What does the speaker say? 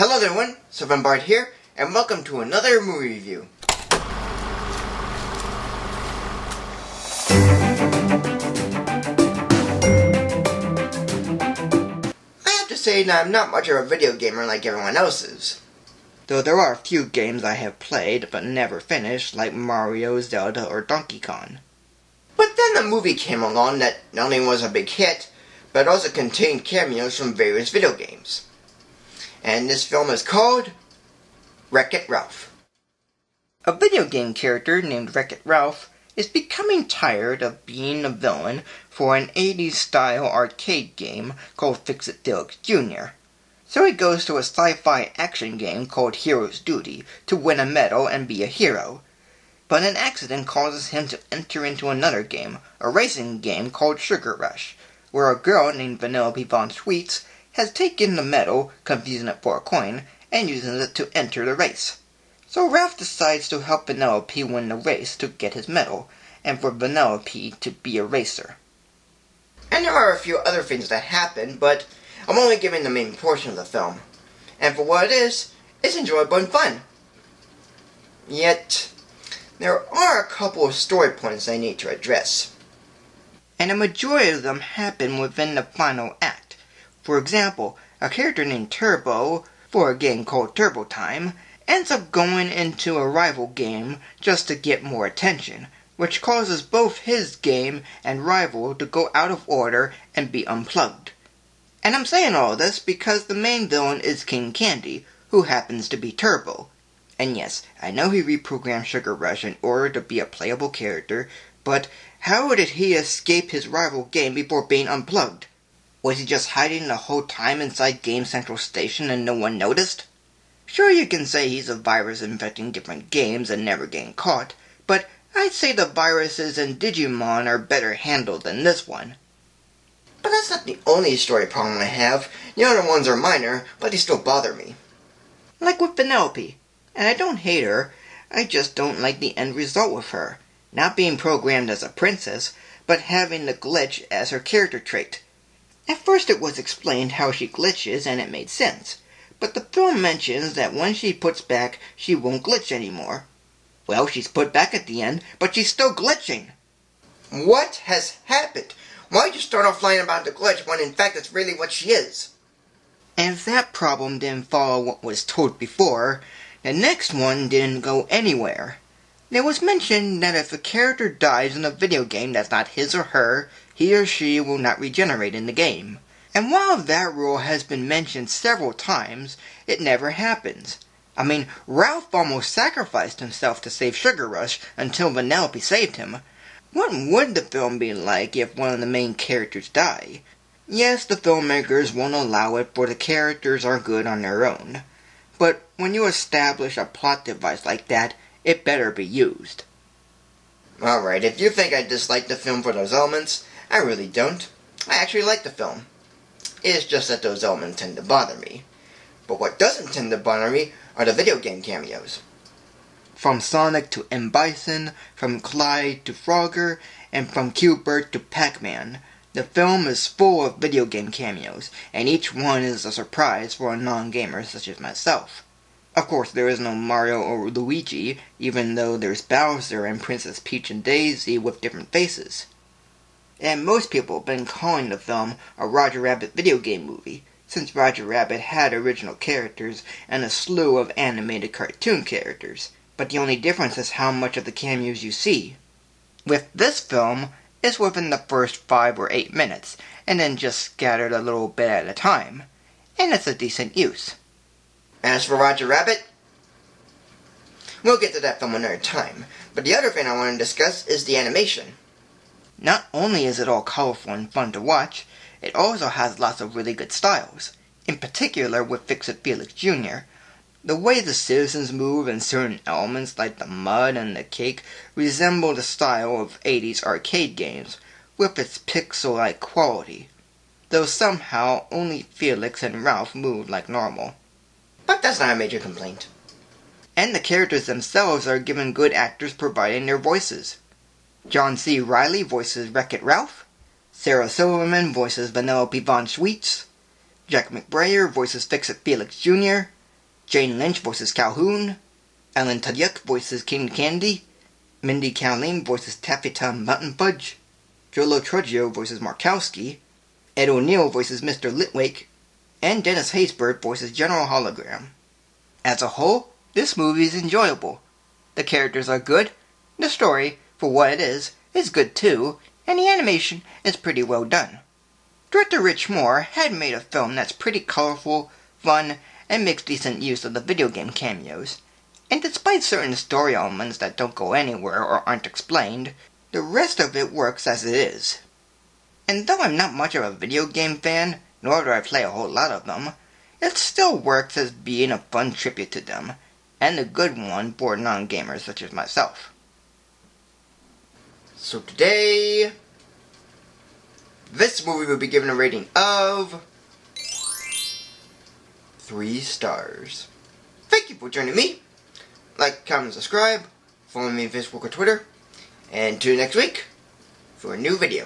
Hello everyone, Bart here, and welcome to another movie review. I have to say that I'm not much of a video gamer like everyone else is. Though there are a few games I have played but never finished, like Mario, Zelda, or Donkey Kong. But then a movie came along that not only was a big hit, but also contained cameos from various video games. And this film is called Wreck-It Ralph. A video game character named Wreck-It Ralph is becoming tired of being a villain for an 80s style arcade game called Fix-It Felix Jr. So he goes to a sci-fi action game called Hero's Duty to win a medal and be a hero. But an accident causes him to enter into another game, a racing game called Sugar Rush, where a girl named Vanellope Von Sweets has taken the medal, confusing it for a coin, and using it to enter the race. So Ralph decides to help Vanellope win the race to get his medal, and for Vanellope to be a racer. And there are a few other things that happen, but I'm only giving the main portion of the film. And for what it is, it's enjoyable and fun. Yet, there are a couple of story points I need to address. And a majority of them happen within the final act. For example, a character named Turbo, for a game called Turbo Time, ends up going into a rival game just to get more attention, which causes both his game and rival to go out of order and be unplugged. And I'm saying all this because the main villain is King Candy, who happens to be Turbo. And yes, I know he reprogrammed Sugar Rush in order to be a playable character, but how did he escape his rival game before being unplugged? Was he just hiding the whole time inside Game Central Station and no one noticed? Sure, you can say he's a virus infecting different games and never getting caught, but I'd say the viruses in Digimon are better handled than this one. But that's not the only story problem I have. The other ones are minor, but they still bother me. Like with Vanellope. And I don't hate her, I just don't like the end result with her. Not being programmed as a princess, but having the glitch as her character trait. At first it was explained how she glitches and it made sense, but the film mentions that when she puts back, she won't glitch anymore. Well, she's put back at the end, but she's still glitching. What has happened? Why'd you start off lying about the glitch when in fact it's really what she is? And if that problem didn't follow what was told before, the next one didn't go anywhere. There was mention that if a character dies in a video game that's not his or her, he or she will not regenerate in the game. And while that rule has been mentioned several times, it never happens. I mean, Ralph almost sacrificed himself to save Sugar Rush until Vanellope saved him. What would the film be like if one of the main characters died? Yes, the filmmakers won't allow it, for the characters are good on their own. But when you establish a plot device like that, it better be used. Alright, if you think I dislike the film for those elements, I really don't. I actually like the film. It's just that those elements tend to bother me. But what doesn't tend to bother me are the video game cameos. From Sonic to M. Bison, from Clyde to Frogger, and from Q-Bert to Pac-Man, the film is full of video game cameos, and each one is a surprise for a non-gamer such as myself. Of course, there is no Mario or Luigi, even though there's Bowser and Princess Peach and Daisy with different faces. And most people have been calling the film a Roger Rabbit video game movie, since Roger Rabbit had original characters and a slew of animated cartoon characters, but the only difference is how much of the cameos you see. With this film, it's within the first 5 or 8 minutes, and then just scattered a little bit at a time, and it's a decent use. As for Roger Rabbit, we'll get to that film another time, but the other thing I want to discuss is the animation. Not only is it all colorful and fun to watch, it also has lots of really good styles, in particular with Fix-It Felix Jr. The way the citizens move and certain elements like the mud and the cake resemble the style of 80s arcade games, with its pixel-like quality, though somehow only Felix and Ralph move like normal. But that's not a major complaint. And the characters themselves are given good actors providing their voices. John C. Reilly voices Wreck-It Ralph, Sarah Silverman voices Vanellope Von Sweets, Jack McBrayer voices Fix-It Felix Jr., Jane Lynch voices Calhoun, Alan Tudyk voices King Candy, Mindy Kaling voices Taffy Tom Mountain Fudge, Jolo Trujillo voices Markowski, Ed O'Neill voices Mr. Litwake, and Dennis Haysbert voices General Hologram. As a whole, this movie is enjoyable. The characters are good, the story, for what it is good too, and the animation is pretty well done. Director Rich Mohr had made a film that's pretty colorful, fun, and makes decent use of the video game cameos. And despite certain story elements that don't go anywhere or aren't explained, the rest of it works as it is. And though I'm not much of a video game fan, nor do I play a whole lot of them, it still works as being a fun tribute to them, and a good one for non-gamers such as myself. So today, this movie will be given a rating of 3 stars. Thank you for joining me. Like, comment, subscribe, follow me on Facebook or Twitter, and tune in next week for a new video.